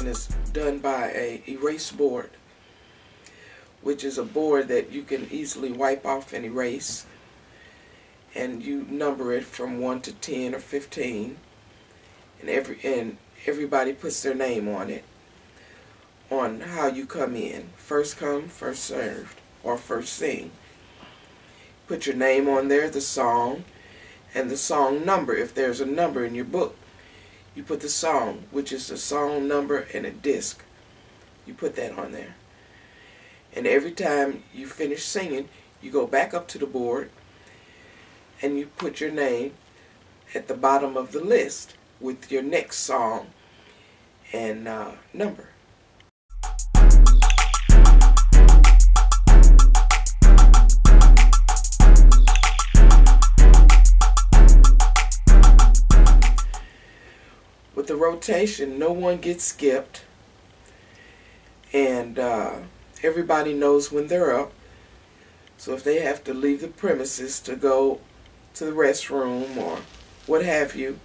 rotation is done by a erase board, which is a board that you can easily wipe off and erase, and you number it from 1 to 10 or 15, and everybody puts their name on it, on how you come in. First come, first served, or first sing. Put your name on there, the song, and the song number. If there's a number in your book, you put the song, which is the song number and a disc. You put that on there. And every time you finish singing, you go back up to the board and you put your name at the bottom of the list with your next song and number. With the rotation, no one gets skipped, and everybody knows when they're up. So if they have to leave the premises to go to the restroom or what have you,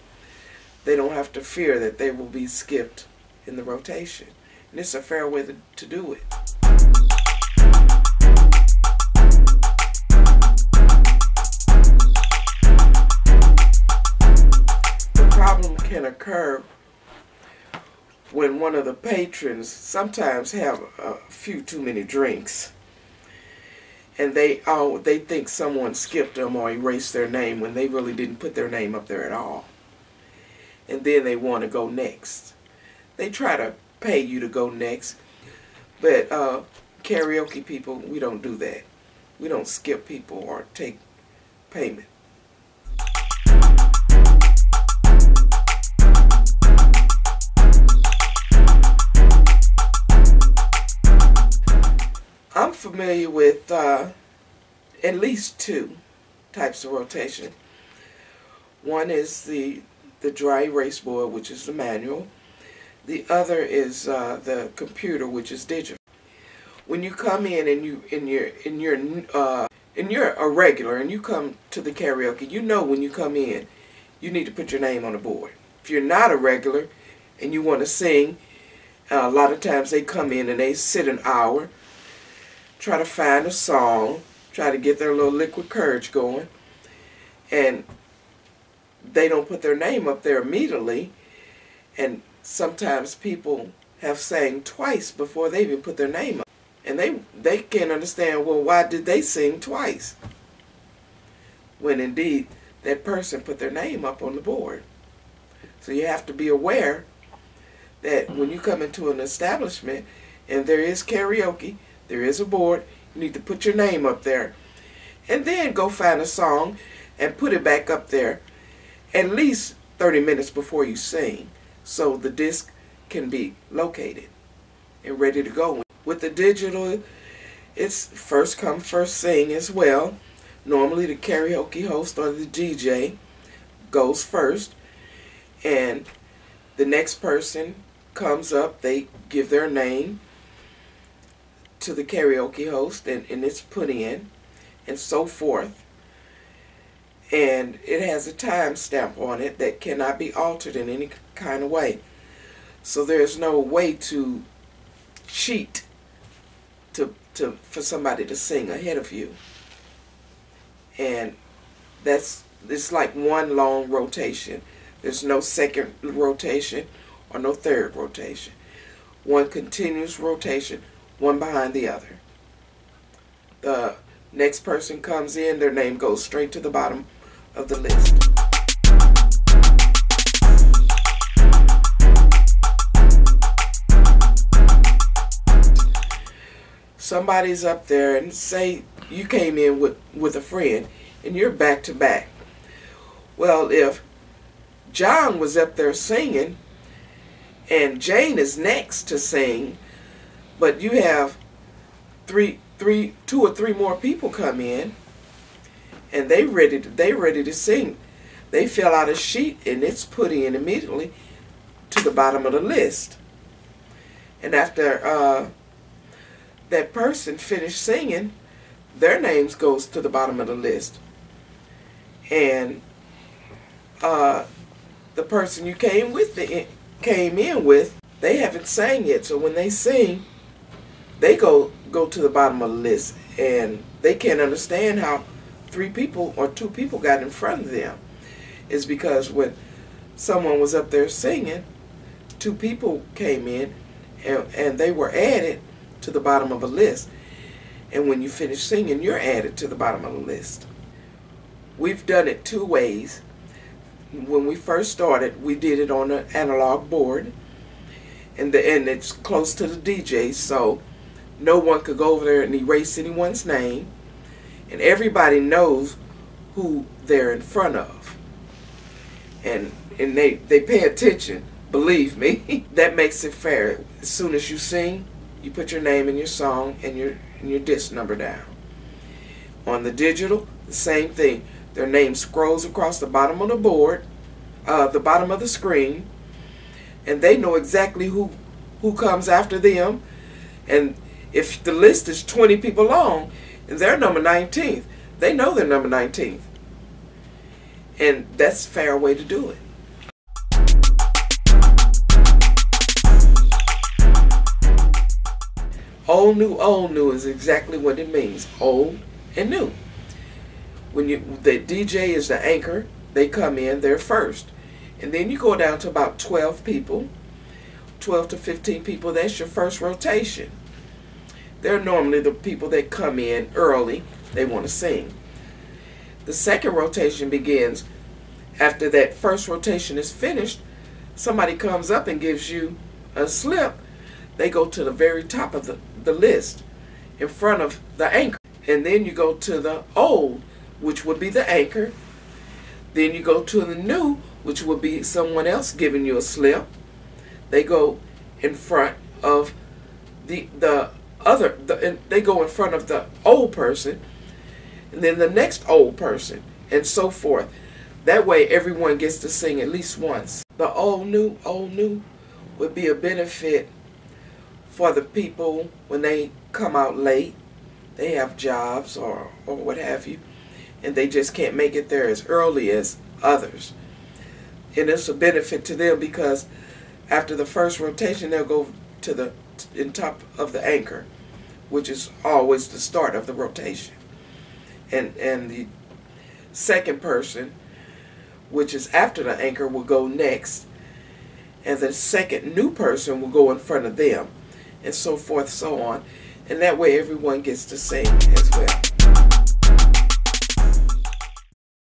they don't have to fear that they will be skipped in the rotation. And it's a fair way to do it. The problem can occur when one of the patrons sometimes have a few too many drinks, and they think someone skipped them or erased their name when they really didn't put their name up there at all. And then they want to go next. They try to pay you to go next, but karaoke people, we don't do that. We don't skip people or take payment. I'm familiar with at least 2 types of rotation. One is the dry erase board, which is the manual. The other is the computer, which is digital. When you come in and you're a regular and you come to the karaoke, you know when you come in, you need to put your name on the board. If you're not a regular and you want to sing, a lot of times they come in and they sit an hour, try to find a song, try to get their little liquid courage going, and they don't put their name up there immediately, and sometimes people have sang twice before they even put their name up, and they can't understand, well, why did they sing twice when indeed that person put their name up on the board. So you have to be aware that when you come into an establishment and there is karaoke, there is a board, you need to put your name up there, and then go find a song and put it back up there at least 30 minutes before you sing, so the disc can be located and ready to go. With the digital, it's first come, first sing as well. Normally the karaoke host or the DJ goes first, and the next person comes up, they give their name to the karaoke host, and it's put in, and so forth. And it has a time stamp on it that cannot be altered in any kind of way. So there's no way to cheat for somebody to sing ahead of you. And it's like one long rotation. There's no second rotation or no third rotation. One continuous rotation, one behind the other. The next person comes in, their name goes straight to the bottom of the list. Somebody's up there, and say you came in with a friend and you're back to back. Well, if John was up there singing and Jane is next to sing, but you have two or three more people come in and they ready to sing, they fill out a sheet and it's put in immediately to the bottom of the list. And after that person finished singing, their names goes to the bottom of the list. And the person you came in with They haven't sang yet, so when they sing, they go to the bottom of the list, and they can't understand how 3 people or 2 people got in front of them. It's because when someone was up there singing, 2 people came in, and they were added to the bottom of a list. And when you finish singing, you're added to the bottom of the list. We've done it 2 ways. When we first started, we did it on an analog board, and it's close to the DJ, so no one could go over there and erase anyone's name, and everybody knows who they're in front of, and they pay attention. Believe me, that makes it fair. As soon as you sing, you put your name in your song and your disc number down. On the digital, the same thing. Their name scrolls across the bottom of the board, the bottom of the screen, and they know exactly who comes after them. And if the list is 20 people long and they're number 19th, they know they're number 19th. And that's a fair way to do it. Old new is exactly what it means. Old and new. When the DJ is the anchor, they come in, they're first. And then you go down to about 12 people, 12 to 15 people, that's your first rotation. They're normally the people that come in early, they want to sing. The second rotation begins after that first rotation is finished. Somebody comes up and gives you a slip. They go to the very top of the list in front of the anchor. And then you go to the old, which would be the anchor. Then you go to the new, which would be someone else giving you a slip. They go in front of they go in front of the old person, and then the next old person, and so forth. That way everyone gets to sing at least once. The old new would be a benefit for the people when they come out late. They have jobs or what have you, and they just can't make it there as early as others. And it's a benefit to them because after the first rotation, they'll go to the top of the anchor, which is always the start of the rotation. And the second person, which is after the anchor, will go next, and the second new person will go in front of them, and so forth, so on. And that way everyone gets to sing as well.